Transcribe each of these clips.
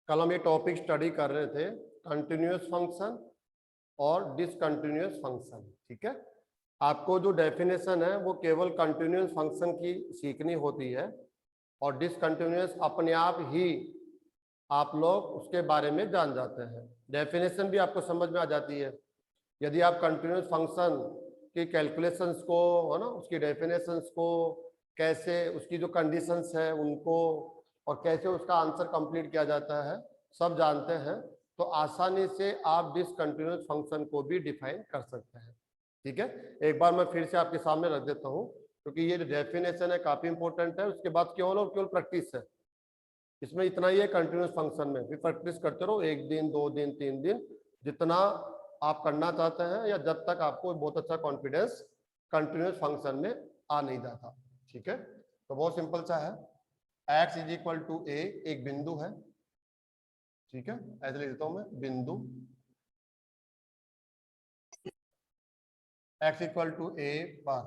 कल हम ये टॉपिक स्टडी कर रहे थे, कंटिन्यूअस फंक्शन और डिसकंटिन्यूअस फंक्शन। ठीक है, आपको जो डेफिनेशन है वो केवल कंटिन्यूअस फंक्शन की सीखनी होती है, और डिसकंटिन्यूअस अपने आप ही आप लोग उसके बारे में जान जाते हैं। डेफिनेशन भी आपको समझ में आ जाती है। यदि आप कंटिन्यूअस फंक्शन की कैलकुलेशंस को, है ना, उसकी डेफिनेशंस को, कैसे उसकी जो कंडीशंस है उनको, और कैसे उसका आंसर कंप्लीट किया जाता है, सब जानते हैं, तो आसानी से आप डिसकंटिन्यूअस फंक्शन को भी डिफाइन कर सकते हैं। ठीक है, एक बार मैं फिर से आपके सामने रख देता हूँ, क्योंकि ये जो डेफिनेशन है काफी इंपॉर्टेंट है। उसके बाद केवल और केवल प्रैक्टिस है, इसमें इतना ही है। कंटिन्यूअस फंक्शन में भी प्रैक्टिस करते रहो, 1 दिन 2 दिन 3 दिन, जितना आप करना चाहते हैं, या जब तक आपको बहुत अच्छा कॉन्फिडेंस कंटिन्यूअस फंक्शन में आ नहीं जाता। ठीक है, तो बहुत सिंपल सा है। x इज इक्वल टू ए, एक बिंदु है। ठीक है, ऐसे लिख देता हूं मैं, बिंदु x इक्वल टू ए पर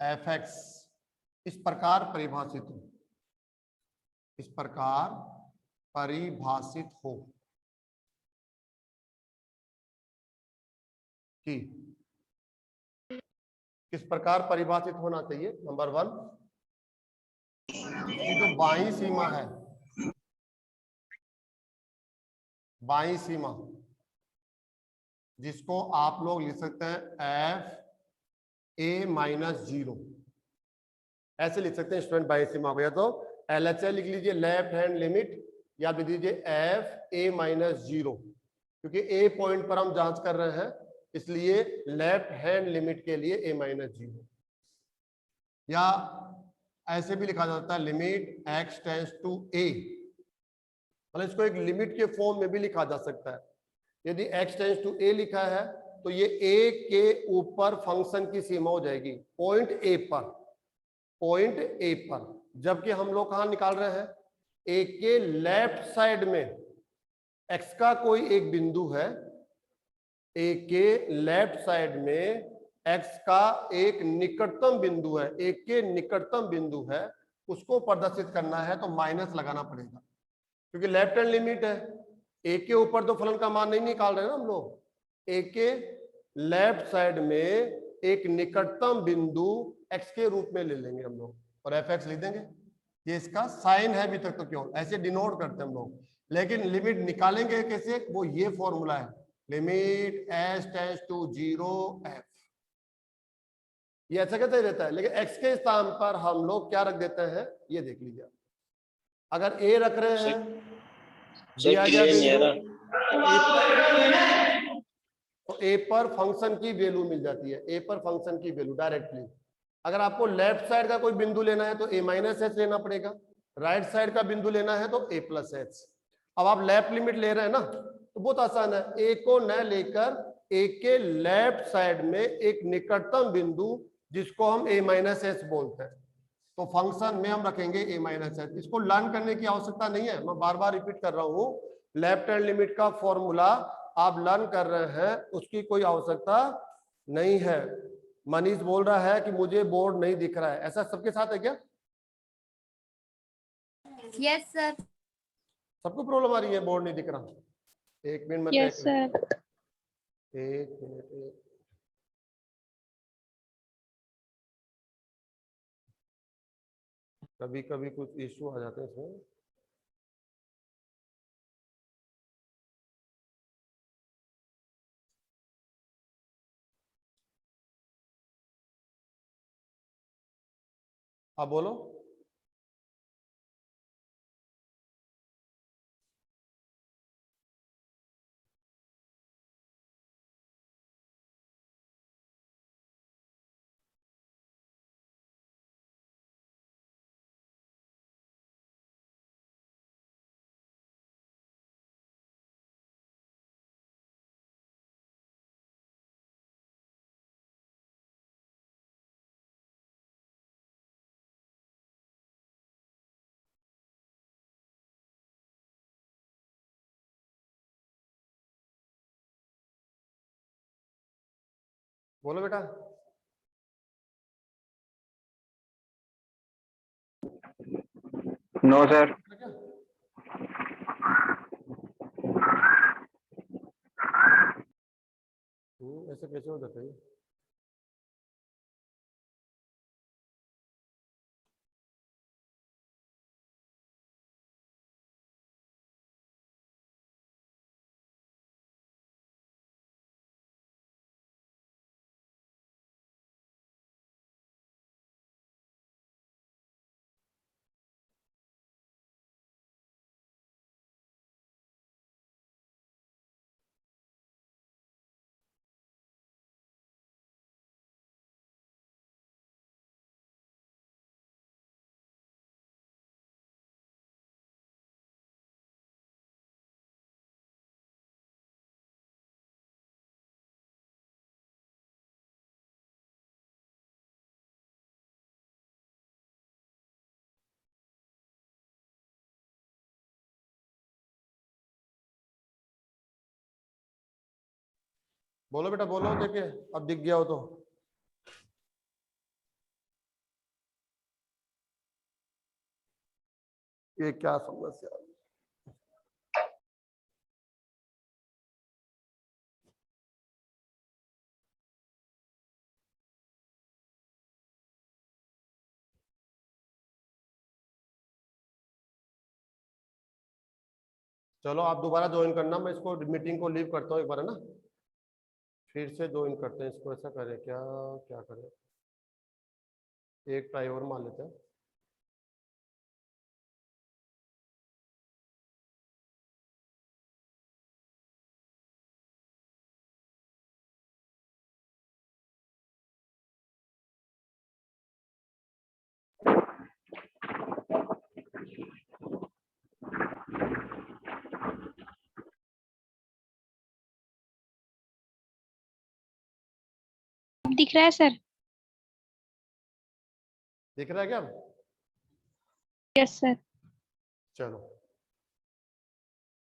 f(x) इस प्रकार परिभाषित हो, इस प्रकार परिभाषित हो कि किस प्रकार परिभाषित होना चाहिए। नंबर 1, ये जो बाईं सीमा है, बाईं सीमा, जिसको आप लोग लिख सकते हैं f(a-0), ऐसे लिख सकते हैं स्टूडेंट। बाईं सीमा हो गया तो LHS लिख लीजिए, लेफ्ट हैंड लिमिट, या लिख दीजिए f(a-0), क्योंकि a पॉइंट पर हम जांच कर रहे हैं, इसलिए लेफ्ट हैंड लिमिट के लिए a-0। या ऐसे भी लिखा जाता है limit x tends to a, मतलब इसको एक लिमिट के फॉर्म में भी लिखा जा सकता है। यदि x टेंड्स टू a लिखा है तो ये a के ऊपर फंक्शन की सीमा हो जाएगी, पॉइंट a पर, पॉइंट a पर। जबकि हम लोग कहां निकाल रहे हैं, a के लेफ्ट साइड में x का कोई एक बिंदु है, a के लेफ्ट साइड में x का एक निकटतम बिंदु है, a के निकटतम बिंदु है, उसको प्रदर्शित करना है तो माइनस लगाना पड़ेगा, क्योंकि लेफ्ट हैंड लिमिट है। a के ऊपर तो फलन का मान नहीं निकाल रहे ना हम लोग, a के लेफ्ट साइड में एक निकटतम बिंदु x के रूप में ले लेंगे हम लोग, और f(x) लिख देंगे। ये इसका साइन है, अभी तक तो क्यों ऐसे डिनोट करते हैं हम लोग, लेकिन लिमिट निकालेंगे कैसे, वो ये फॉर्मूला है, limit s tends to 0 f। ये ऐसा कैसे रहता है, लेकिन x के स्थान पर हम लोग क्या रख देते हैं, ये देख लीजिए। अगर a रख रहे हैं, दिया गया बिंदु तो a पर फंक्शन की वैल्यू मिल जाती है, a पर फंक्शन की वैल्यू डायरेक्टली। अगर आपको लेफ्ट साइड का कोई बिंदु लेना है तो a-h लेना पड़ेगा, राइट साइड का बिंदु लेना है तो a+h। अब आप लेफ्ट लिमिट ले रहे हैं ना, तो बहुत आसान है, a को न लेकर a के लेफ्ट साइड में एक निकटतम बिंदु, जिसको हम a-h बोलते हैं, तो फंक्शन में हम रखेंगे a-h। इसको लर्न करने की आवश्यकता नहीं है, मैं बार बार रिपीट कर रहा हूं, लेफ्ट हैंड लिमिट का फॉर्मूला आप लर्न कर रहे हैं, उसकी कोई आवश्यकता नहीं है। मनीष बोल रहा है कि मुझे बोर्ड नहीं दिख रहा है, ऐसा सबके साथ है क्या? Yes sir. सबको प्रॉब्लम आ रही है, बोर्ड नहीं दिख रहा? एक मिनट में यस सर। एक मिनट, कभी कभी कुछ इश्यू आ जाते हैं इसमें। आप बोलो। बोलो बेटा। No sir. ऐसे कैसे हो जाता है? बोलो बेटा बोलो, देखे अब दिख गया हो तो। ये क्या समस्या? चलो आप दोबारा ज्वाइन करना, मैं इसको मीटिंग को लीव करता हूँ एक बार, है ना। फिर से ज्वाइन करते हैं इसको। ऐसा करें क्या, क्या करें, एक ट्राई और मार लेते हैं। दिख रहा है सर? दिख रहा है क्या? Yes sir. चलो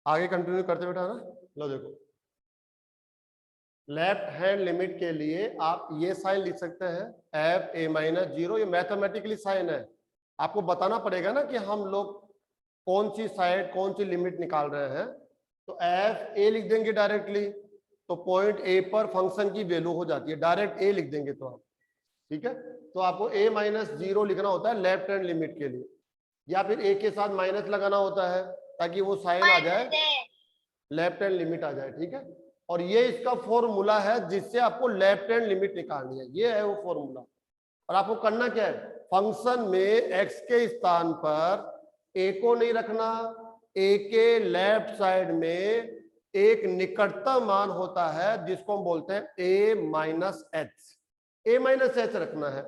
आगे कंटिन्यू करते बेटा, है ना। लो देखो, लेफ्ट हैंड लिमिट के लिए आप ये साइन लिख सकते हैं, एफ ए माइनस जीरो। ये मैथमेटिकली साइन है, आपको बताना पड़ेगा ना कि हम लोग कौन सी साइड कौन सी लिमिट निकाल रहे हैं। तो एफ ए लिख देंगे डायरेक्टली, तो पॉइंट ए पर फंक्शन की वैल्यू हो जाती है, डायरेक्ट ए लिख देंगे तो आप, ठीक है। तो आपको ए माइनस जीरो लिखना होता है लेफ्ट हैंड लिमिट के लिए, या फिर ए के साथ माइनस लगाना होता है ताकि वो साइन आ जाए, लेफ्ट हैंड लिमिट आ जाए, ठीक है। और ये इसका फॉर्मूला है जिससे आपको लेफ्ट हैंड लिमिट निकालनी है, ये है वो फॉर्मूला। और आपको करना क्या है, फंक्शन में एक्स के स्थान पर ए को नहीं रखना, ए के लेफ्ट साइड में एक निकटतम मान होता है जिसको हम बोलते हैं ए माइनस एच, ए माइनस एच रखना है।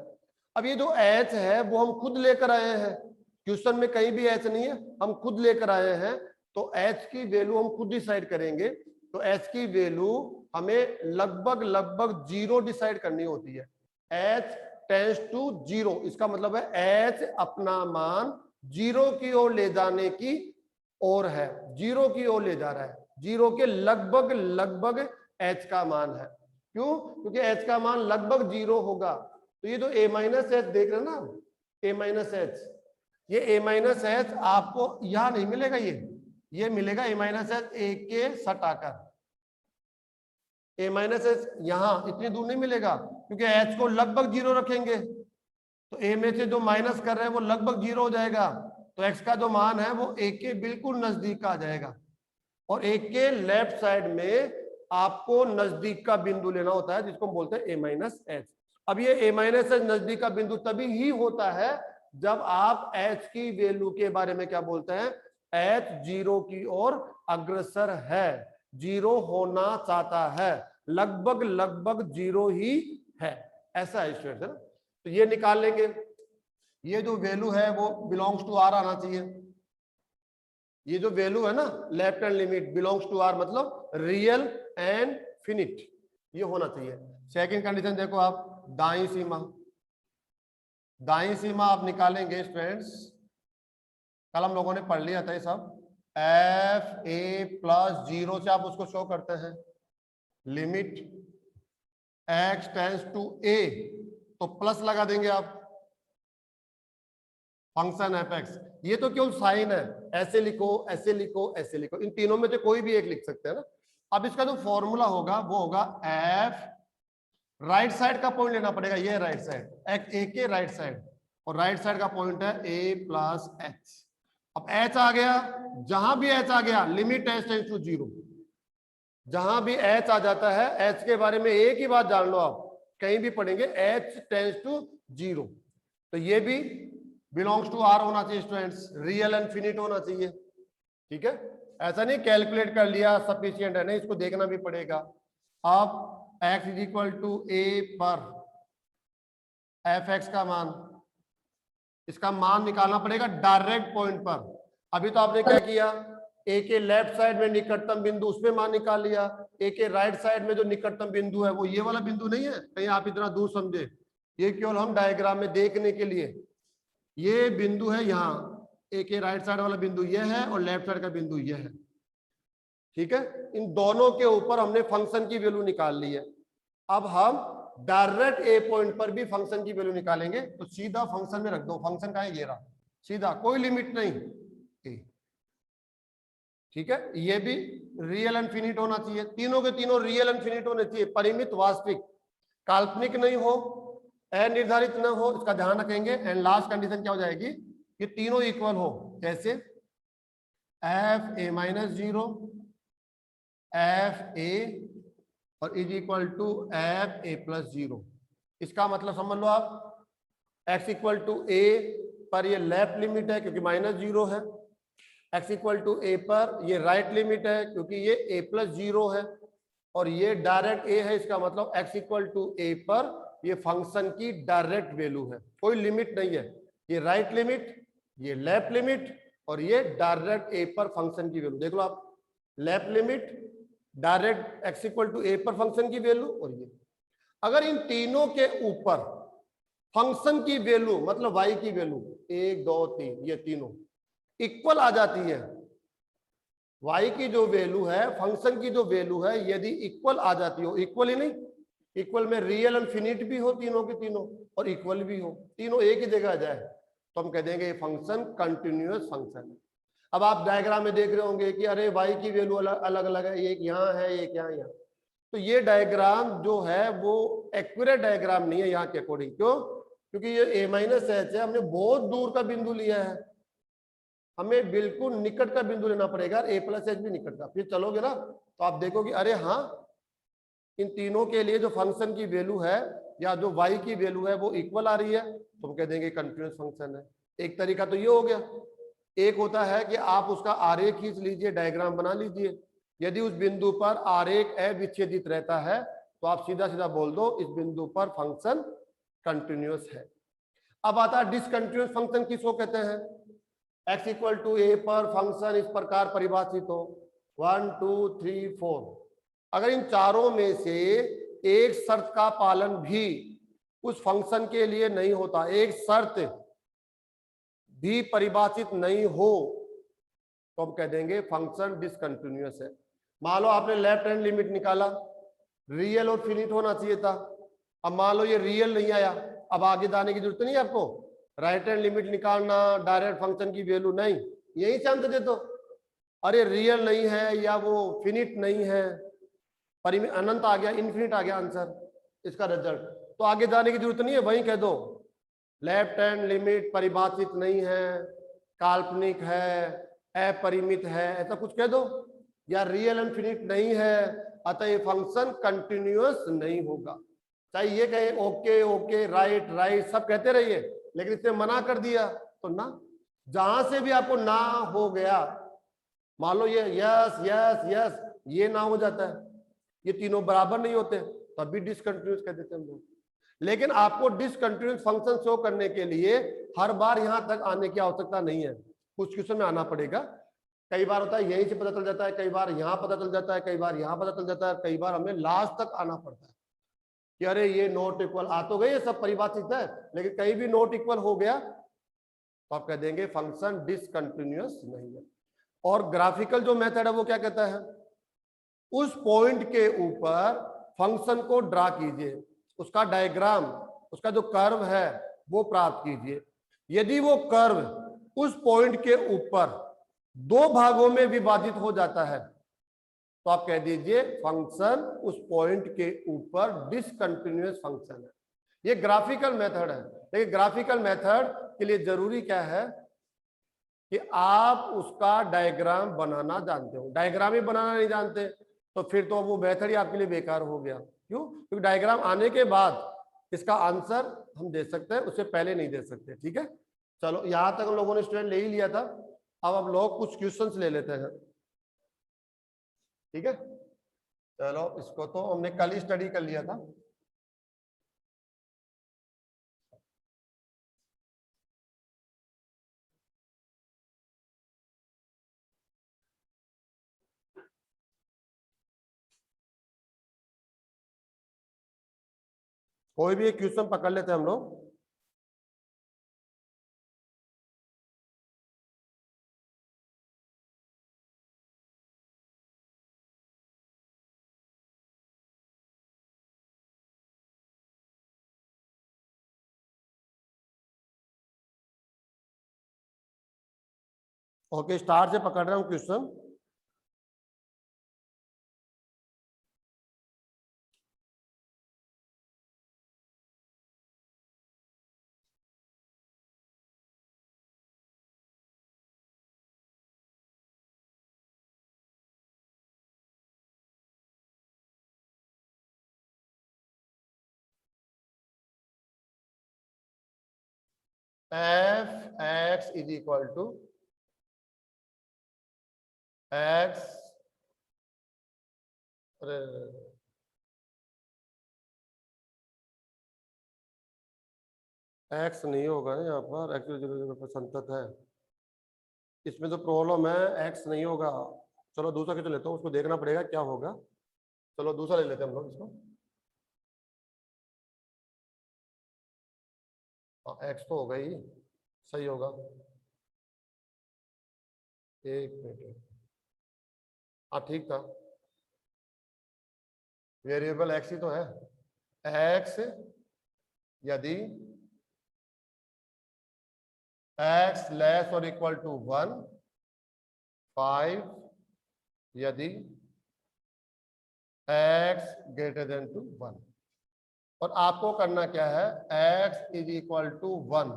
अब ये जो एच है वो हम खुद लेकर आए हैं, क्वेश्चन में कहीं भी एच नहीं है, हम खुद लेकर आए हैं। तो एच की वैल्यू हम खुद डिसाइड करेंगे। तो एच की वैल्यू हमें लगभग लगभग जीरो डिसाइड करनी होती है। एच टेंस टू जीरो, इसका मतलब है एच अपना मान जीरो की ओर ले जाने की ओर है, जीरो की ओर ले जा रहा है, जीरो के लगभग लगभग एच का मान है। क्यों? क्योंकि एच का मान लगभग जीरो होगा। तो ये जो ए माइनस एच देख रहे हैं ना, ए माइनस एच, ये ए माइनस एच आपको यहां नहीं मिलेगा, ये मिलेगा ए माइनस एच ए के सटाकर। ए माइनस एच यहां इतनी दूर नहीं मिलेगा, क्योंकि एच को लगभग जीरो रखेंगे तो ए में से जो माइनस कर रहे हैं वो लगभग जीरो हो जाएगा। तो एक्स का जो मान है वो ए के बिल्कुल नजदीक आ जाएगा। और ए के लेफ्ट साइड में आपको नजदीक का बिंदु लेना होता है जिसको हम बोलते हैं ए माइनस एच। अब ये ए माइनस एच नजदीक का बिंदु तभी ही होता है जब आप एच की वैल्यू के बारे में क्या बोलते हैं, एच जीरो की ओर अग्रसर है, जीरो होना चाहता है, लगभग लगभग जीरो ही है, ऐसा है स्टूडेंट, है ना। तो ये निकाल लेंगे, ये जो वैल्यू है वो बिलोंग्स टू आर आना चाहिए। ये जो वैल्यू है ना left hand limit belongs to R, मतलब रियल एंड फिनिट, ये होना चाहिए। सेकंड कंडीशन देखो आप, दाईं सीमा, दाईं सीमा आप निकालेंगे स्टूडेंट्स, कल हम लोगों ने पढ़ लिया था ये सब। एफ ए प्लस जीरो से आप उसको शो करते हैं, limit x tends to a, तो प्लस लगा देंगे आप फंक्शन एफ एक्स। ये तो केवल साइन है, ऐसे लिखो ऐसे लिखो ऐसे लिखो, इन तीनों में से कोई भी एक लिख सकते हैं ना। अब इसका जो फॉर्मूला होगा वो होगा एफ, राइट साइड का पॉइंट लेना पड़ेगा, ये राइट साइड, ए के राइट साइड, और राइट साइड का पॉइंट है ए प्लस एच। अब एच आ गया, जहां भी एच आ गया लिमिट एच टेंस टू 0, जहां भी एच आ जाता है, एच के बारे में एक ही बात जान लो आप, कहीं भी पढ़ेंगे एच टेंस टू 0, तो ये भी बिलोंग्स टू आर होना चाहिए स्टूडेंट्स, रियल एंड फिनिट होना चाहिए। ठीक है, ऐसा नहीं कैलकुलेट कर लिया सफिशिएंट है, नहीं, इसको देखना भी पड़ेगा। अब x is equal to A पर एफ एक्स का मान, इसका मान निकालना पड़ेगा डायरेक्ट पॉइंट पर। अभी तो आपने क्या किया, ए के लेफ्ट साइड में निकटतम बिंदु, उसमें मान निकाल लिया। ए के राइट साइड में जो निकटतम बिंदु है वो ये वाला बिंदु नहीं है, कहीं आप इतना दूर समझे, ये केवल हम डायग्राम में देखने के लिए, ये बिंदु है यहाँ, ए के राइट साइड वाला बिंदु ये है और लेफ्ट साइड का बिंदु ये है। ठीक है, इन दोनों के ऊपर हमने फंक्शन की वैल्यू निकाल ली है। अब हम डायरेक्ट ए पॉइंट पर भी फंक्शन की वैल्यू निकालेंगे, तो सीधा फंक्शन में रख दो, फंक्शन का है ये रहा, सीधा, कोई लिमिट नहीं ए। ठीक है, ये भी रियल एंड फिनिट होना चाहिए, तीनों के तीनों रियल एंड फिनिट होने चाहिए, परिमित वास्तविक, काल्पनिक नहीं हो, अनिर्धारित न हो, इसका ध्यान रखेंगे। एंड लास्ट कंडीशन क्या हो जाएगी, कि तीनों इक्वल हो, कैसे, F A minus 0 F A और is equal to F A plus 0। इसका मतलब समझ लो आप, x इक्वल टू ए पर ये लेफ्ट लिमिट है क्योंकि माइनस 0 है, x इक्वल टू ए पर ये राइट लिमिट है क्योंकि ये a प्लस 0 है, और ये डायरेक्ट a है, इसका मतलब x इक्वल टू ए पर ये फंक्शन की डायरेक्ट वैल्यू है, कोई लिमिट नहीं है, ये राइट लिमिट, ये लेफ्ट लिमिट, और ये डायरेक्ट a पर फंक्शन की वैल्यू। देख लो आप, left limit, direct x equal to A पर फंक्शन की वैल्यू, और ये अगर इन तीनों के ऊपर फंक्शन की वैल्यू मतलब y की वैल्यू 1 2 3 ये तीनों इक्वल आ जाती है, y की जो वैल्यू है, फंक्शन की जो वैल्यू है, यदि इक्वल आ जाती हो, इक्वल ही नहीं, इक्वल में रियल एंड फिनिट भी हो तीनों के तीनों, और इक्वल भी हो, तीनों एक ही जगह आ जाए, तो हम कह देंगे ये फंक्शन कंटिन्यूअस फंक्शन है। अब आप डायग्राम में देख रहे होंगे कि अरे y की वैल्यू अलग अलग है, एक यहाँ है एक यहाँ, तो ये डायग्राम जो है वो एक्यूरेट डायग्राम नहीं है यहाँ के अकॉर्डिंग। क्यों? क्योंकि ये a माइनस एच है, हमने बहुत दूर का बिंदु लिया है, हमें बिल्कुल निकट का बिंदु लेना पड़ेगा, a प्लस एच भी निकट का, फिर चलोगे ना तो आप देखोगे अरे हाँ, इन तीनों के लिए जो फंक्शन की वैल्यू है या जो y की वैल्यू है वो इक्वल आ रही है, तो हम कह देंगे कंटिन्यूअस फंक्शन है। एक तरीका तो ये हो गया, एक होता है कि आप उसका आरेख खींच लीजिए, डायग्राम बना लीजिए, यदि उस बिंदु पर आरेख अविच्छेदित रहता है तो आप सीधा सीधा बोल दो इस बिंदु पर फंक्शन कंटिन्यूअस है। अब आता है डिसकंटिन्यूअस फंक्शन किसको कहते हैं, x इक्वल टू ए पर फंक्शन इस प्रकार परिभाषित हो 1 2 3 4, अगर इन चारों में से एक शर्त का पालन भी उस फंक्शन के लिए नहीं होता, एक शर्त भी परिभाषित नहीं हो, तो हम कह देंगे फंक्शन डिसकंटिन्यूअस है। मान लो आपने लेफ्ट हैंड लिमिट निकाला, रियल और फिनिट होना चाहिए था, अब मान लो ये रियल नहीं आया, अब आगे जाने की जरूरत नहीं है आपको, राइट हैंड लिमिट निकालना, डायरेक्ट फंक्शन की वैल्यू नहीं, यही से आंसर दे दो, अरे रियल नहीं है या वो फिनिट नहीं है, परिमित अनंत आ गया, इन्फिनिट आ गया आंसर इसका रिजल्ट, तो आगे जाने की जरूरत नहीं है, वहीं कह दो लेफ्ट हैंड लिमिट परिभाषित नहीं है, काल्पनिक है, अपरिमित है, ऐसा कुछ कह दो, या रियल एंड फिनिट नहीं है, अतः ये फंक्शन कंटिन्यूअस नहीं होगा। चाहे ये कहे ओके ओके राइट राइट सब कहते रहिए, लेकिन इसने मना कर दिया तो ना, जहां से भी आपको ना हो गया, मान लो ये यस यस यस ये ना हो जाता है, ये तीनों बराबर नहीं होते, तब भी डिसकंटिन्यूअस कह देते हम लोग। लेकिन आपको डिसकंटिन्यूअस फंक्शन शो करने के लिए हर बार यहां तक आने की आवश्यकता नहीं है, कुछ क्वेश्चन में आना पड़ेगा, कई बार होता है यहीं से पता चल जाता है, कई बार यहां पता चल जाता है, कई बार यहां पता चल जाता है, कई बार हमें लास्ट तक आना पड़ता है कि अरे ये नॉट इक्वल आ तो गए, ये सब परिभाषित है, लेकिन कहीं भी नॉट इक्वल हो गया तो आप कह देंगे फंक्शन डिसकंटिन्यूअस नहीं है। और ग्राफिकल जो मेथड है वो क्या कहता है, उस पॉइंट के ऊपर फंक्शन को ड्रा कीजिए, उसका डायग्राम, उसका जो कर्व है वो प्राप्त कीजिए। यदि वो कर्व उस पॉइंट के ऊपर दो भागों में विभाजित हो जाता है तो आप कह दीजिए फंक्शन उस पॉइंट के ऊपर डिसकंटिन्यूअस फंक्शन है। ये ग्राफिकल मेथड है, लेकिन ग्राफिकल मेथड के लिए जरूरी क्या है कि आप उसका डायग्राम बनाना जानते हो। डायग्राम ही बनाना नहीं जानते तो फिर तो वो मेथड ही आपके लिए बेकार हो गया। क्यों? क्योंकि डायग्राम आने के बाद इसका आंसर हम दे सकते हैं, उससे पहले नहीं दे सकते। ठीक है, चलो यहां तक हम लोगों ने स्टूडेंट ले ही लिया था। अब हम लोग कुछ क्वेश्चंस ले लेते हैं। ठीक है, चलो इसको तो हमने कल ही स्टडी कर लिया था। कोई भी एक क्वेश्चन पकड़ लेते हैं हम लोग। ओके, स्टार से पकड़ रहा हूं question. F X is equal to X, X नहीं होगा ना यहाँ पर, एक्स 0 पर संतत है। इसमें जो प्रॉब्लम है एक्स नहीं होगा। चलो दूसरा क्वेश्चन लेता हूँ, उसको देखना पड़ेगा क्या होगा। चलो दूसरा ले लेते हैं हम लोग इसको। एक्स तो होगा ही, सही होगा। एक मिनट, हाँ ठीक था, वेरिएबल एक्स ही तो है। एक्स यदि एक्स लेस और इक्वल टू 1, 5 यदि एक्स ग्रेटर देन टू 1। और आपको करना क्या है, एक्स इज इक्वल टू 1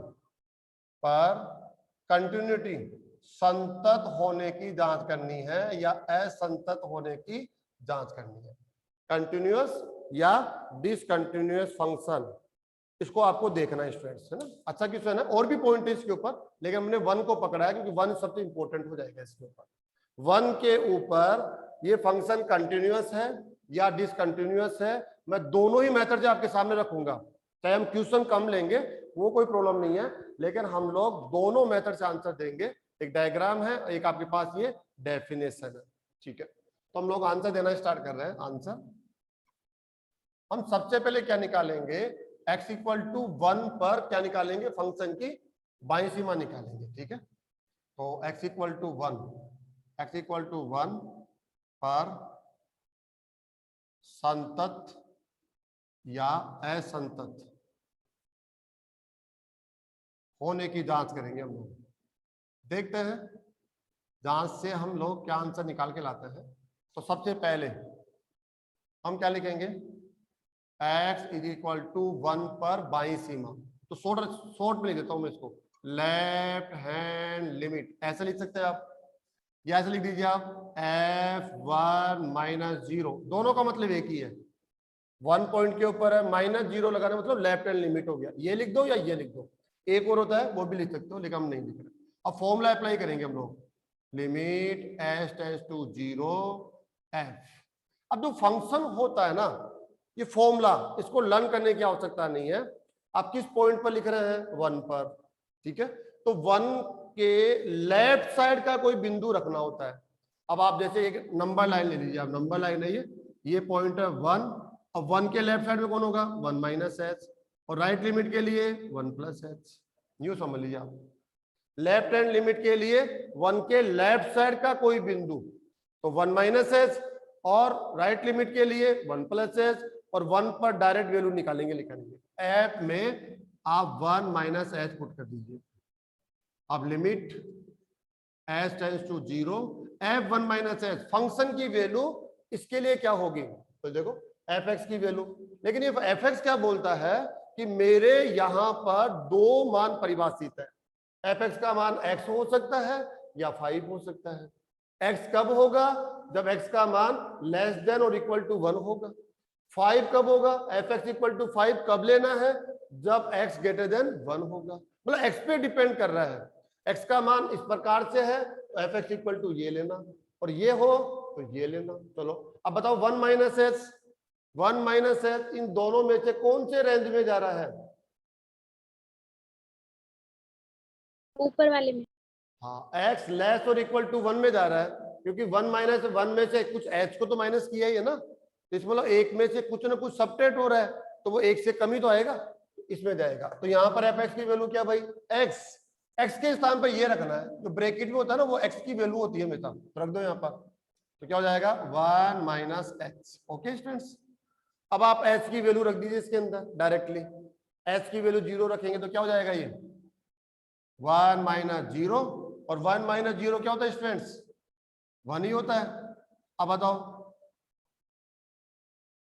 पर कंटिन्यूटी संतत होने की जांच करनी है या असंतत होने की जांच करनी है। कंटिन्यूअस या डिसकंटिन्यूअस फंक्शन, इसको आपको देखना है स्टूडेंट्स, है ना। अच्छा क्वेश्चन है, और भी पॉइंट है इसके ऊपर, लेकिन हमने 1 को पकड़ा है क्योंकि 1 सबसे इंपॉर्टेंट हो जाएगा इसके ऊपर। 1 के ऊपर ये फंक्शन कंटिन्यूअस है या डिसकंटिन्यूअस है, मैं दोनों ही मेथड से आपके सामने रखूंगा। चाहे हम क्वेश्चन कम लेंगे वो कोई प्रॉब्लम नहीं है, लेकिन हम लोग दोनों मेथड से आंसर देंगे। एक डायग्राम है, एक आपके पास ये डेफिनेशन है। ठीक है, तो हम लोग आंसर देना स्टार्ट कर रहे हैं। आंसर हम सबसे पहले क्या निकालेंगे, x इक्वल टू 1 पर क्या निकालेंगे, फंक्शन की बाईं सीमा निकालेंगे। ठीक है, तो x equal to 1, x equal to 1 पर संतत या असंतत होने की जांच करेंगे हम लोग। देखते हैं जांच से हम लोग क्या आंसर निकाल के लाते हैं। तो सबसे पहले हम क्या लिखेंगे, x इज इक्वल टू 1 पर बाईं सीमा। तो शॉर्ट में लिख देता हूं मैं इसको, लेफ्ट हैंड लिमिट ऐसे लिख सकते हैं आप, या ऐसे लिख दीजिए आप f1 माइनस 0। दोनों का मतलब एक ही है, 1 पॉइंट के ऊपर है, -0 लगाना मतलब लेफ्ट हैंड लिमिट हो गया। ये लिख दो या ये लिख दो, एक और होता है वो भी लिख सकते हो, लेकिन हम नहीं लिख रहे। अब फॉर्मूला अप्लाई करेंगे हम लोग, limit s tends to 0 f। अब जो फंक्शन होता है ना, ये फॉर्मूला, इसको लर्न करने की आवश्यकता नहीं है। आप किस पॉइंट पर लिख रहे हैं, 1 पर। ठीक है, तो 1 के लेफ्ट साइड का कोई बिंदु रखना होता है। अब आप जैसे एक नंबर लाइन ले लीजिए, आप नंबर लाइन है ये पॉइंट है 1। अब 1 के लेफ्ट साइड में कौन होगा, 1 माइनस एच, और राइट लिमिट के लिए 1 प्लस एच। यूं समझ लीजिए आप, लेफ्ट हैंड लिमिट के लिए 1 के लेफ्ट साइड का कोई बिंदु तो 1 माइनस एच, और राइट लिमिट के लिए 1 प्लस एच, और 1 पर डायरेक्ट वैल्यू निकालेंगे। एफ में आप 1 माइनस एच पुट कर दीजिए। अब limit H tends to 0, F 1 minus H function की वैल्यू इसके लिए क्या होगी, तो देखो एफ एक्स की वैल्यू। लेकिन ये एफ एक्स क्या बोलता है कि मेरे यहां पर दो मान परिभाषित है। एफ एक्स का मान एक्स हो सकता है या 5 हो सकता है। एक्स कब होगा, जब एक्स का मान लेस देन और इक्वल टू 1 होगा। 5 कब होगा, एफ एक्स इक्वल टू 5 कब लेना है, जब एक्स ग्रेटर देन 1 होगा। मतलब एक्स पे डिपेंड कर रहा है। एक्स का मान इस प्रकार से है तो एफ एक्स इक्वल टू ये लेना, और ये हो तो ये लेना। चलो अब बताओ 1 minus H, 1 minus H in दोनों में से कौन से रेंज में जा रहा है? ऊपर वाले में। हाँ, एक्स लेस और इक्वल टू 1 में जा रहा है, क्योंकि 1 माइनस 1 में से कुछ एच को तो माइनस किया ही है ना, तो इसमें मतलब एक में से कुछ ना कुछ सबट्रैक्ट हो रहा है, तो वो एक से कम ही तो आएगा, इसमें जाएगा। तो यहाँ पर एफ एक्स की वैल्यू क्या भाई, एक्स। एक्स के स्थान पर ये रखना है, जो ब्रैकेट में होता है ना वो एक्स की वैल्यू होती है हमेशा, तो रख दो यहाँ पर। तो क्या हो जाएगा 1 माइनस एच। ओके स्टूडेंट्स, अब आप एच की वैल्यू रख दीजिए इसके अंदर डायरेक्टली। एच की वैल्यू 0 रखेंगे तो क्या हो जाएगा, ये 1 माइनस 0, और 1 माइनस 0 क्या होता है स्टूडेंट्स, 1 ही होता है। अब बताओ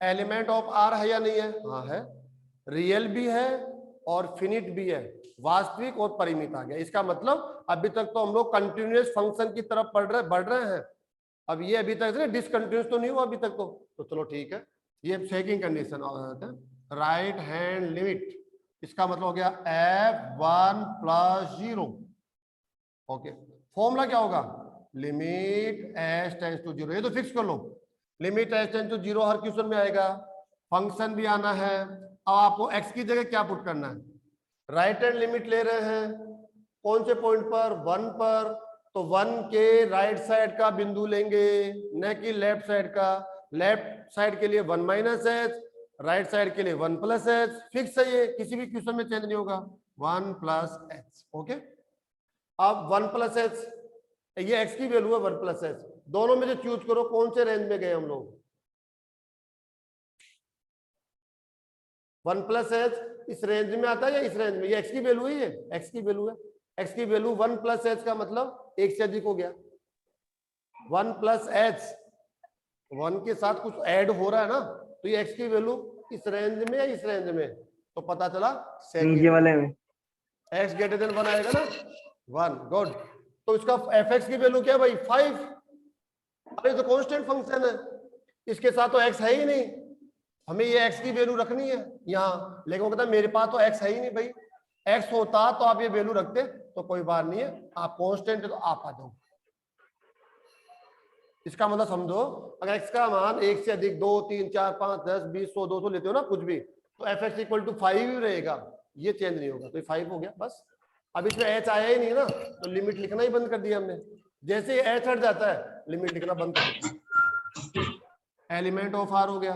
एलिमेंट ऑफ आर है या नहीं है? हाँ है, रियल भी है और फिनिट भी है, वास्तविक और परिमित आ गया। इसका मतलब अभी तक तो हम लोग कंटिन्यूअस फंक्शन की तरफ बढ़ रहे हैं। अब ये अभी तक डिसकंटिन्यूस तो नहीं हुआ अभी तक तो चलो ठीक है। ये सेकंड कंडीशन है, राइट हैंड लिमिट, इसका मतलब हो गया f1 प्लस 0। ओके, फॉर्मूला क्या होगा, लिमिट एच टेंड्स टू 0, ये तो फिक्स कर लो। लिमिट एच टेंड्स टू 0 हर क्वेश्चन में आएगा, फंक्शन भी आना है। अब आपको x की जगह क्या पुट करना है, राइट हैंड लिमिट ले रहे हैं, कौन से पॉइंट पर, 1 पर, तो 1 के राइट साइड का बिंदु लेंगे, न कि लेफ्ट साइड का। लेफ्ट साइड के लिए 1 माइनस एच, राइट साइड के लिए 1 प्लस एच, फिक्स है ये, किसी भी क्वेश्चन में चेंज नहीं होगा, 1 प्लस एच। ओके, अब 1 प्लस एच, ये x की वैल्यू है 1 प्लस एच, दोनों में से चूज करो कौन से रेंज में गए हम लोग। 1 प्लस एच इस रेंज में आता है या इस रेंज में, ये x की वैल्यू है, ये x की वैल्यू है। x की वैल्यू 1 प्लस एच का मतलब 1 से अधिक हो गया। 1 प्लस एच 1 के साथ कुछ ऐड हो रहा है ना, तो ये x की वैल्यू इस रेंज में या इस रेंज में, तो पता चला नीचे वाले में x ग्रेटर देन 1 आएगा ना, 1। गुड, तो इसका fx की वैल्यू क्या है भाई, 5। अरे तो कांस्टेंट फंक्शन है, इसके साथ तो x है ही नहीं, हमें ये x की वैल्यू रखनी है यहाँ, लेकिन वो कहता है मेरे पास तो x है ही नहीं भाई। x होता तो आप ये वैल्यू रखते, तो कोई बात नहीं है, आप कांस्टेंट है तो आप आ जाओ। इसका मतलब समझो, अगर x का मान 1 से अधिक 2 3 4 5 10 20 100 200 लेते हो ना कुछ भी, तो fx इक्वल टू 5 ही रहेगा, ये चेंज नहीं होगा, तो ये 5 हो गया बस। अब इसमें h आया ही नहीं ना, तो लिमिट लिखना ही बंद कर दिया हमने। जैसे ही h हट जाता है लिमिट लिखना बंद कर देते, एलिमेंट ऑफ आर हो गया,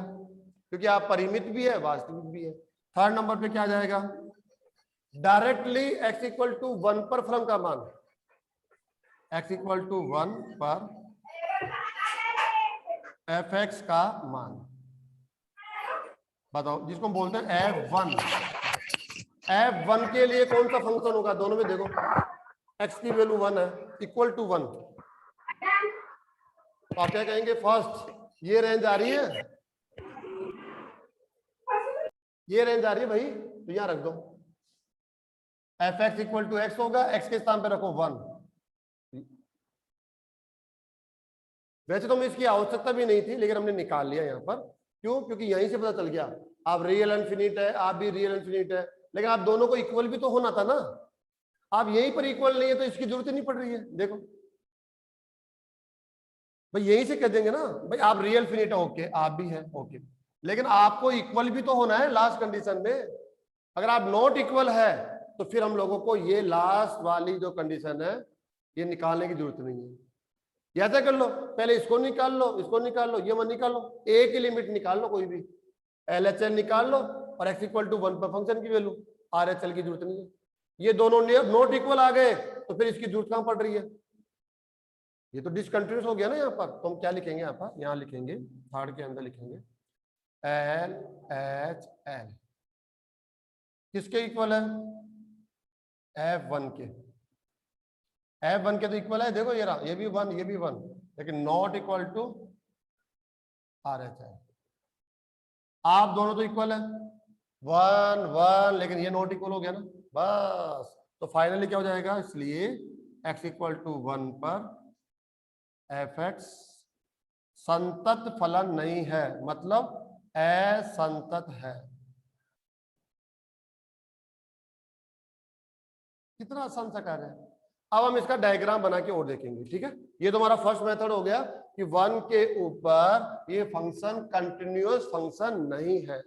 क्योंकि आप परिमित भी है वास्तविक भी है। थर्ड नंबर पे क्या आ जाएगा, डायरेक्टली x इक्वल टू 1 पर फलन का मान, x इक्वल टू 1 पर fx का मान बताओ, जिसको हम बोलते हैं f1। f1 के लिए कौन सा फंक्शन होगा, दोनों में देखो, x की वैल्यू 1 है, इक्वल टू 1, तो आप क्या कहेंगे, फर्स्ट ये रेंज आ रही है, ये रेंज आ रही है भाई, तो यहां रख दो, fx इक्वल टू x होगा, x के स्थान पे रखो 1। वैसे तो हमें इसकी आवश्यकता भी नहीं थी, लेकिन हमने निकाल लिया यहाँ पर, क्यों, क्योंकि यहीं से पता चल गया आप रियल इनफिनिट है, आप भी रियल इनफिनिट है, लेकिन आप दोनों को इक्वल भी तो होना था ना, आप यहीं पर इक्वल नहीं है तो इसकी जरूरत ही नहीं पड़ रही है। देखो भाई यहीं से कह देंगे ना भाई आप रियल फिनिट है, ओके आप भी है ओके, लेकिन आपको इक्वल भी तो होना है लास्ट कंडीशन में। अगर आप नॉट इक्वल है तो फिर हम लोगों को ये लास्ट वाली जो कंडीशन है ये निकालने की जरूरत नहीं है। ऐसा कर लो, पहले इसको निकाल लो, इसको निकाल लो, ये मत निकालो, एक ही लिमिट निकाल लो, कोई भी LHL निकाल लो, और x इक्वल टू 1 पर फंक्शन की वैल्यू, RHL की जरूरत नहीं है। ये दोनों नॉट इक्वल आ गए तो फिर इसकी जरूरत कहां पड़ रही है, ये तो डिसकंटिन्यूस हो गया ना यहाँ पर। तो हम क्या लिखेंगे यहाँ पर, यहाँ लिखेंगे थर्ड के अंदर लिखेंगे एल एच एल किसके इक्वल है? F1 के। F1 के तो इक्वल है, देखो ये रहा, ये भी 1 ये भी 1, लेकिन नॉट इक्वल टू RHI। आप दोनों तो इक्वल है 1 1, लेकिन ये नॉट इक्वल हो गया ना, बस। तो फाइनली क्या हो जाएगा, इसलिए x इक्वल टू 1 पर fx संतत फलन नहीं है, मतलब असंतत है। कितना आसान सा कार्य है। अब हम इसका डायग्राम बना के और देखेंगे, ठीक है। ये तो हमारा फर्स्ट मेथड हो गया कि 1 के ऊपर ये फंक्शन कंटिन्यूअस फंक्शन नहीं है।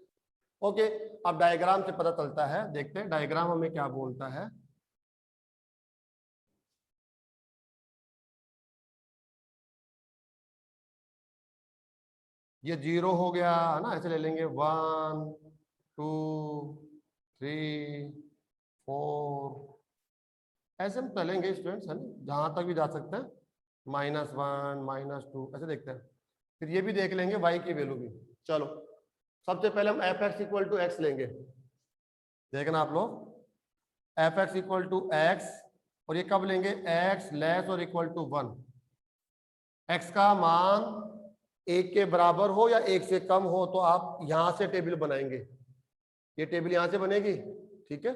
ओके, अब डायग्राम से पता चलता है, देखते हैं डायग्राम हमें क्या बोलता है। ये 0 हो गया है ना, ऐसे ले लेंगे 1 2 3 4, ऐसे हम चलेंगे स्टूडेंट्स, है ना, जहां तक भी जा सकते हैं, -1 -2 ऐसे देखते हैं। फिर ये भी देख लेंगे y की वैल्यू भी। चलो सबसे पहले हम fx इक्वल टू एक्स लेंगे, देखना आप लोग, fx इक्वल टू एक्स, और ये कब लेंगे, x लेस और इक्वल टू 1, x का मान 1 के बराबर हो या 1 से कम हो तो आप यहां से टेबल बनाएंगे, ये टेबल यहां से बनेगी, ठीक है।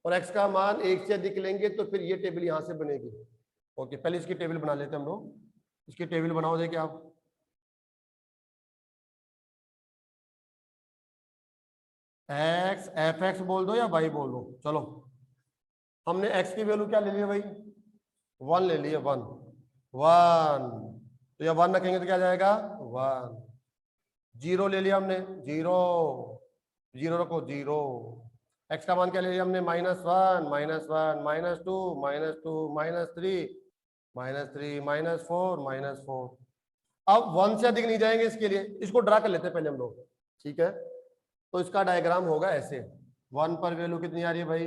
और x का मान 1 से अधिक लेंगे तो फिर ये टेबल यहां से बनेगी। ओके, पहले इसकी टेबल बना लेते हैं हम लोग, इसकी टेबल बनाओ, देखिए आप, x fx बोल दो या y बोल दो। चलो हमने x की वैल्यू क्या ले ली है भाई, 1 ले लिए, 1 1, तो या 1 रखेंगे तो क्या जाएगा 1, 0 ले लिया हमने, 0 0 रखो 0, x का मान क्या ले लिया हमने, -1 -1 -2 -2 -3 -3 -4 -4। अब 1 से अधिक नहीं जाएंगे, इसके लिए इसको ड्रा कर लेते हैं पहले हम लोग, ठीक है। तो इसका डायग्राम होगा ऐसे, 1 पर वैल्यू कितनी आ रही है भाई,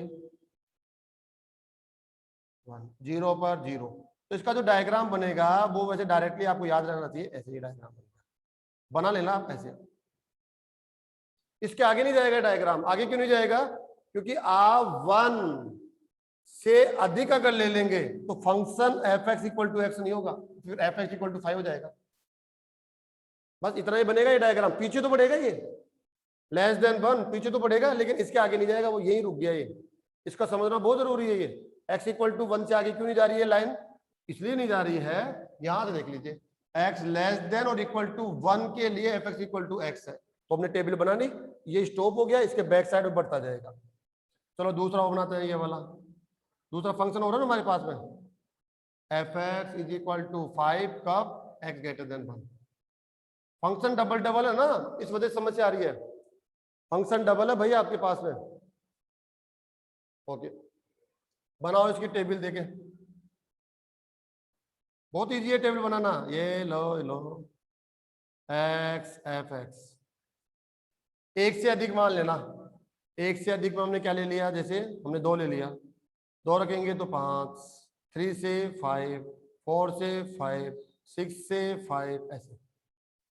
1, 0 पर 0, तो इसका जो डायग्राम बनेगा वो वैसे डायरेक्टली आपको याद रखना चाहिए, ऐसे ही डायग्राम बनेगा, बना लेना आप ऐसे। इसके आगे नहीं जाएगा डायग्राम, आगे क्यों नहीं जाएगा, क्योंकि आप 1 से अधिक अगर ले लेंगे तो function fx equal to X नहीं होगा, फिर fx इक्वल टू 5 हो जाएगा। बस इतना ही बनेगा ये डायग्राम, पीछे तो बढ़ेगा ये लेस देन 1, पीछे तो बढ़ेगा, लेकिन इसके आगे नहीं जाएगा, वो यही रुक गया ये, इसका समझना बहुत जरूरी है। ये x इक्वल टू 1 से आगे क्यों नहीं जा रही है लाइन, इसलिए नहीं जा रही है, यहां से देख लीजिए, x लेस देन और इक्वल टू 1 के लिए fx इक्वल टू x है, तो हमने टेबल बनानी, ये स्टॉप हो गया, इसके बैक साइड में बढ़ता जाएगा। चलो दूसरा वो बनाते हैं, ये वाला दूसरा फंक्शन हो रहा है ना हमारे पास में, fx इज इक्वल टू 5 कब x greater than 1। Function double double है ना, इस वजह से समस्या आ रही है, फंक्शन डबल है भैया आपके पास में। ओके, बनाओ इसकी टेबल, देखें बहुत इजी है टेबल बनाना, ये लो x fx, एक से अधिक मान लेना, एक से अधिक में हमने क्या ले लिया, जैसे हमने 2 ले लिया, 2 रखेंगे तो 5, 3 से 5, 4 से 5, 6 से 5, ऐसे,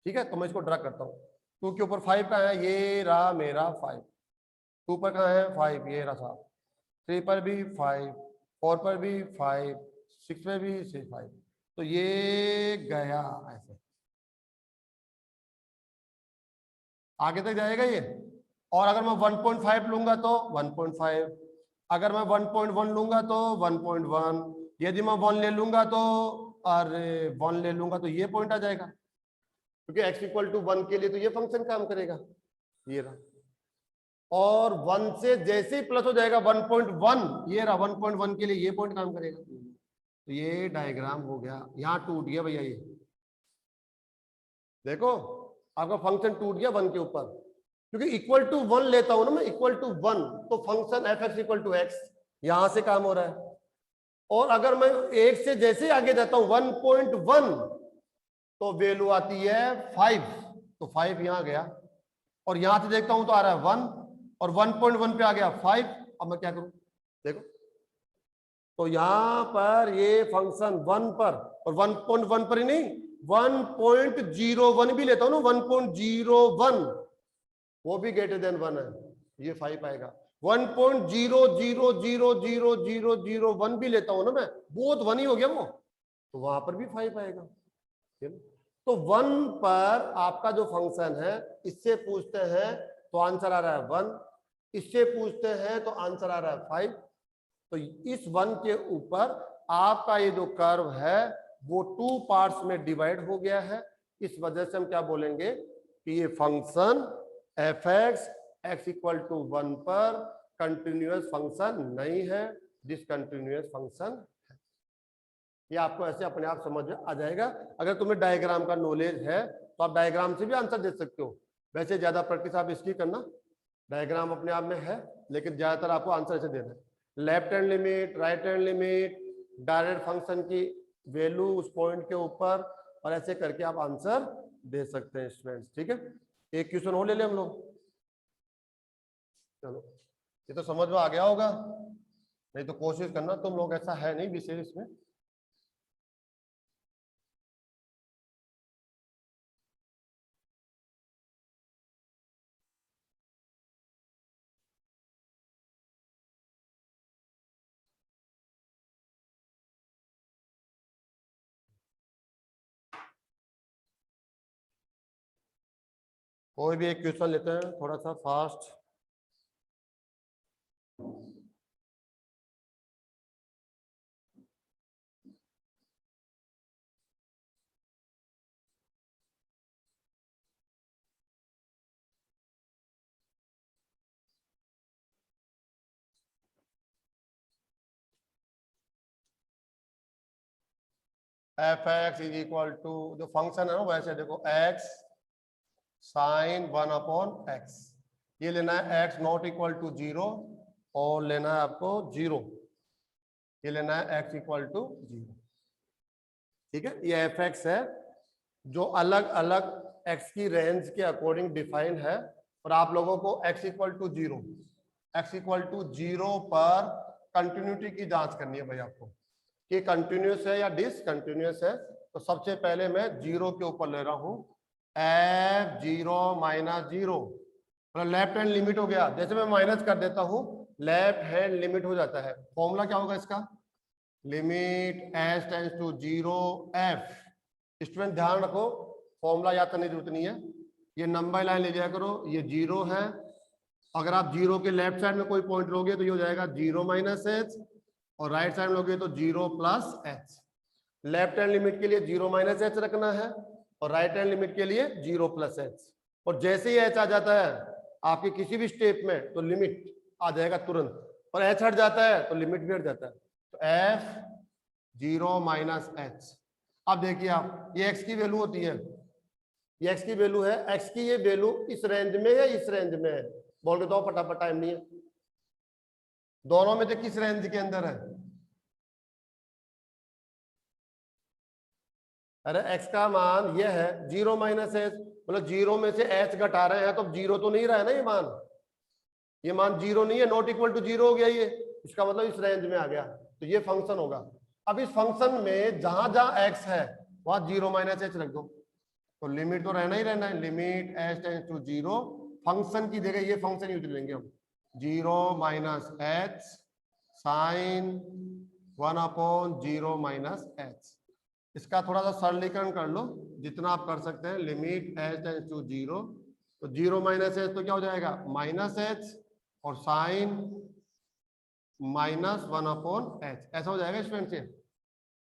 ठीक है। तो मैं इसको ड्रा करता हूँ, 2 के ऊपर 5 का है, ये रहा मेरा 5, 2 पर कहाँ है 5, ये रहा साहब, 3 पर भी 5, 4 पर भी 5, 6 पर भी 5, तो ये गया ऐसे, आगे तक जाएगा ये। और अगर मैं 1.5 लूंगा तो 1.5, अगर मैं 1.1 लूंगा तो 1.1, यदि मैं 1 ले लूंगा तो, अरे 1 ले लूंगा तो ये पॉइंट आ जाएगा, क्योंकि x इक्वल टू 1 के लिए तो ये फंक्शन काम करेगा, ये रहा। और 1 से जैसे ही प्लस हो जाएगा 1.1, ये रहा 1.1 के लिए ये पॉइंट काम करेगा, तो ये डायग्राम हो गया, यहां टूट गया भैया, ये देखो आपका फंक्शन टूट गया 1 के ऊपर, क्योंकि इक्वल टू 1 लेता हूं ना मैं, इक्वल टू 1, तो function fx equal to X यहां से काम हो रहा है। और अगर मैं 1 से जैसे ही आगे जाता हूं 1.1, तो वैल्यू आती है 5, तो 5 यहां गया, और यहां से देखता हूं तो आ रहा है 1, और 1.1 पे आ गया 5। अब मैं क्या करूं, देखो, तो यहां पर ये फंक्शन 1 पर और 1.1 पर ही नहीं, 1.01 भी लेता हूं ना, 1.01, वो भी ग्रेटर देन 1 है, ये 5 आएगा। 1.0000001 भी लेता हूं ना मैं, वो तो 1 ही हो गया वो, तो वहां पर भी 5 आएगा। तो 1 पर आपका जो फंक्शन है, इससे पूछते हैं तो आंसर आ रहा है 1, इससे पूछते हैं तो आंसर आ रहा है 5। तो इस 1 के ऊपर आपका ये जो कर्व है वो 2 पार्ट्स में डिवाइड हो गया है। इस वजह से हम क्या बोलेंगे कि ये function F X X equal to 1 पर कंटिन्यूअस फंक्शन नहीं है, डिसकंटिन्यूअस फंक्शन है। ये आपको ऐसे अपने आप समझ आ जाएगा। अगर तुम्हें डायग्राम का नॉलेज है तो आप डायग्राम से भी आंसर दे सकते हो। वैसे ज्यादा प्रैक्टिस आप इसकी करना, डायग्राम अपने आप में है, लेकिन ज्यादातर आपको आंसर ऐसे देना है। Left hand limit, right hand limit, direct function की वैल्यू उस पॉइंट के ऊपर, और ऐसे करके आप आंसर दे सकते हैं स्टूडेंट्स। ठीक है, एक क्वेश्चन और ले लें हम लोग। चलो, ये तो समझ में आ गया होगा, नहीं तो कोशिश करना तुम लोग, ऐसा है नहीं विशेष इसमें। कोई भी एक क्वेश्चन लेते हैं थोड़ा सा fast. F X is equal to, जो फंक्शन है ना वैसे देखो, एक्स साइन 1 अपॉन एक्स, ये लेना है एक्स नॉट इक्वल टू 0, और लेना है आपको 0, ये लेना है एक्स इक्वल टू 0। ठीक है, ये एफ एक्स है जो अलग अलग एक्स की रेंज के अकॉर्डिंग डिफाइन है, और आप लोगों को X equal to 0, X equal to 0 पर कंटिन्यूटी की जांच करनी है भाई आपको, कि कंटिन्यूस है या डिसकंटिन्यूस है। तो सबसे पहले मैं 0 के ऊपर ले रहा हूं, एफ 0 माइनस 0, मतलब लेफ्ट हैंड लिमिट हो गया। जैसे मैं माइनस कर देता हूं, लेफ्ट हैंड लिमिट हो जाता है। फॉर्मूला क्या होगा इसका, limit S tends to 0 F. Student ध्यान रखो, फॉर्मूला याद करने की जरूरत नहीं है, ये नंबर लाइन ले जाया करो, ये 0 है। अगर आप 0 के लेफ्ट साइड में कोई पॉइंट लोगे तो ये हो जाएगा 0 माइनस एच, और राइट साइड में लोगे तो 0 plus H. Left hand limit के लिए 0 माइनस एच रखना है, और राइट हैंड लिमिट के लिए 0 प्लस एच। और जैसे ही एच आ जाता है आपके किसी भी स्टेप में, तो लिमिट आ जाएगा तुरंत, और एच हट जाता है तो लिमिट भी हट जाता है। तो एफ 0 माइनस एच। अब देखिए आप, ये एक्स की वैल्यू होती है, ये एक्स की वैल्यू है, एक्स की ये वैल्यू इस रेंज में है, इस रेंज में है, बोल के दो फटाफट, टाइम नहीं है। दोनों में से किस रेंज के अंदर है? अरे एक्स का मान ये है 0 माइनस एच, मतलब 0 में से एच घटा रहे हैं तो 0 तो नहीं रहा है ना ये मान, ये मान 0 नहीं है, नॉट इक्वल टू 0 हो गया ये, इसका मतलब इस रेंज में आ गया, तो ये फंक्शन होगा। अब इस फंक्शन में जहां जहां एक्स है वहां 0 माइनस एच रख दो, तो लिमिट तो रहना ही रहना है, limit H tends to 0, function की जगह ये फंक्शन यूज लेंगे हम, 0 minus H sine 1 upon 0 minus H. इसका थोड़ा सा सरलीकरण कर लो जितना आप कर सकते हैं, लिमिट एच टेंड्स टू 0, तो 0 माइनस एच तो क्या हो जाएगा माइनस एच, और साइन माइनस 1 अपॉन एच, ऐसा हो जाएगा स्टूडेंट से।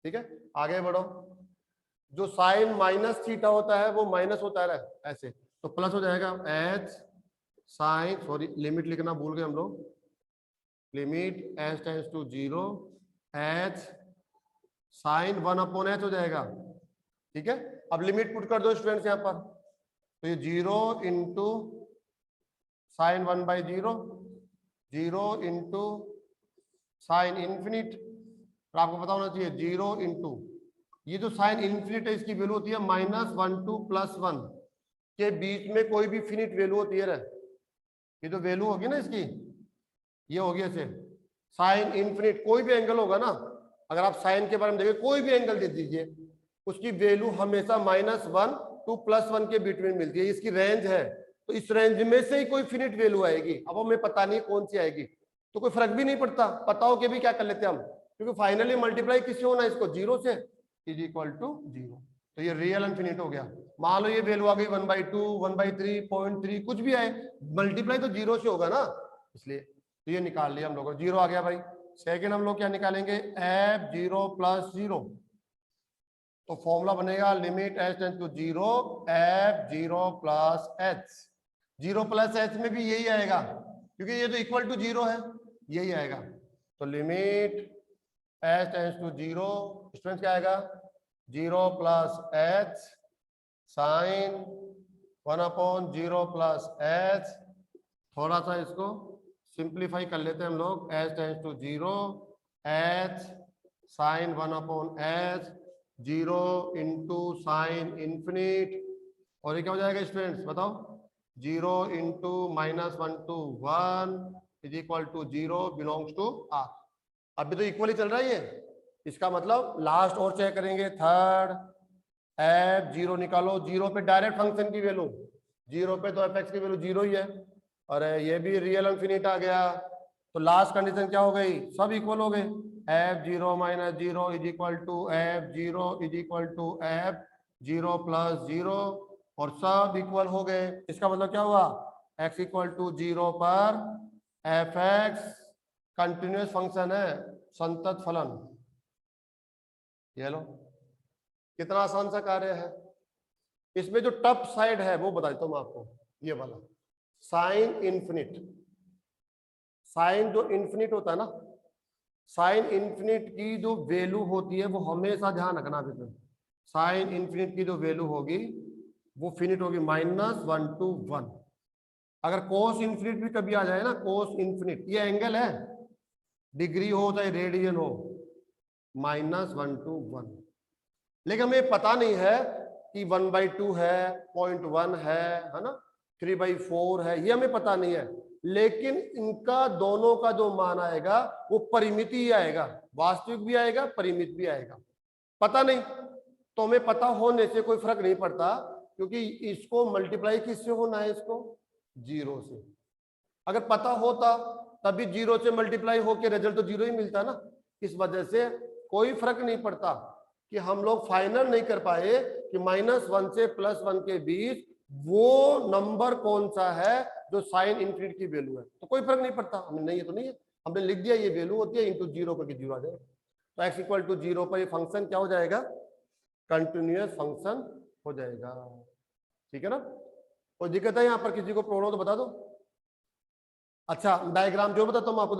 ठीक है, आगे बढ़ो। जो साइन माइनस थीटा होता है वो माइनस होता है ऐसे, तो प्लस हो जाएगा एच साइन, सॉरी लिमिट लिखना भूल गए हम लोग, limit H tends to 0, H sine 1 upon H हो जाएगा। ठीक है, अब लिमिट पुट कर दो स्टूडेंट्स यहाँ पर, तो ये 0 into sign 1 by 0, 0 into sine infinite, और आपको पता होना चाहिए 0 इंटू, ये जो साइन इन्फिनिट है इसकी वैल्यू होती है -1 टू +1 के बीच में कोई भी फिनिट वैल्यू होती है, ये जो वैल्यू होगी ना इसकी, ये होगी ऐसे साइन इन्फिनिट, कोई भी एंगल होगा ना, अगर आप साइन के बारे में देखिए कोई भी एंगल दे दीजिए, उसकी वैल्यू हमेशा -1 टू +1 के बीच में मिलती है, इसकी रेंज है। तो इस रेंज में से ही कोई फिनिट वैल्यू आएगी। अब हमें पता नहीं कौन सी आएगी, तो कोई फर्क भी नहीं पड़ता, पता हो के भी क्या कर लेते हम, क्योंकि फाइनली मल्टीप्लाई किससे होना है, इसको 0 से, इज इक्वल टू 0। तो ये रियल इनफिनिट हो गया। मान लो ये वैल्यू आ गई 1/2, 1/3, 0.3, कुछ भी आए, मल्टीप्लाई तो 0 से होगा ना, इसलिए तो ये निकाल लिया हम लोगों ने, 0 आ गया भाई। सेकंड हम लोग क्या निकालेंगे, f0 + 0। तो फॉर्मूला बनेगा limit h tends to 0 f0 + h। 0 + h में भी यही आएगा, क्योंकि ये तो इक्वल टू 0 है, यही आएगा। तो limit h tends to 0, students क्या आएगा, 0 + h साइन 1/0 + h। थोड़ा सा इसको सिंप्लीफाई कर लेते हैं हम लोग, h tends to 0 h sine 1/h 0 into sine infinite, और ये क्या हो जाएगा स्टूडेंट्स बताओ, 0 into -1 to 1 is equal to 0 belongs to r। अभी तो इक्वली चल रहा है ये, इसका मतलब लास्ट और चेक करेंगे, थर्ड f0 निकालो, 0 पे डायरेक्ट फंक्शन की वैल्यू, 0 पे तो fx की वैल्यू 0 ही है, और ये भी रियल इनफिनिट आ गया। तो लास्ट कंडीशन क्या हो गई, सब इक्वल हो गए, f0 - 0 is equal to f0 is equal to f0 + 0, और सब इक्वल हो गए। इसका मतलब क्या हुआ, x = 0 पर fx कंटिन्यूअस फंक्शन है, संतत फलन। ये लो कितना आसान सा कार्य है। इसमें जो टफ साइड है वो बता देता हूं मैं आपको, ये वाला साइन इन्फिनिट। साइन जो इन्फिनिट होता है ना, साइन इन्फिनिट की जो वैल्यू होती है वो हमेशा ध्यान रखना बेटा, साइन इन्फिनिट की जो वैल्यू होगी वो फिनिट होगी -1 to 1। अगर कोस इन्फिनिट भी कभी आ जाए ना, कोस इन्फिनिट, ये एंगल है, डिग्री हो चाहे रेडियन हो, -1 to 1। लेकिन हमें पता नहीं है कि 1/2 है, 0.1 है ना, 3/4 है, ये हमें पता नहीं है। लेकिन इनका दोनों का जो मान आएगा वो परिमिति ही आएगा, वास्तविक भी आएगा, परिमित भी आएगा। पता नहीं तो हमें पता होने से कोई फर्क नहीं पड़ता, क्योंकि इसको मल्टीप्लाई किससे होना है, इसको 0 से। अगर पता होता तभी 0 से मल्टीप्लाई होके रिजल्ट तो 0 ही मिलता ना। इस वजह से कोई फर्क नहीं पड़ता कि हम लोग फाइनल नहीं कर पाए कि -1 से +1 के बीच वो नंबर कौन सा है जो साइन इन्फिनिट की वैल्यू है, तो कोई फर्क नहीं पड़ता। हमने नहीं, ये तो नहीं है, हमने लिख दिया ये वैल्यू होती है इंटू 0 करके 0 आ जाएगा। तो x = 0 पर ये फंक्शन क्या हो जाएगा, कंटिन्यूअस फंक्शन हो जाएगा। ठीक है ना, कोई दिक्कत है यहाँ पर, किसी को प्रॉब्लम तो बता दो। अच्छा डायग्राम जो बताता हूँ आपको।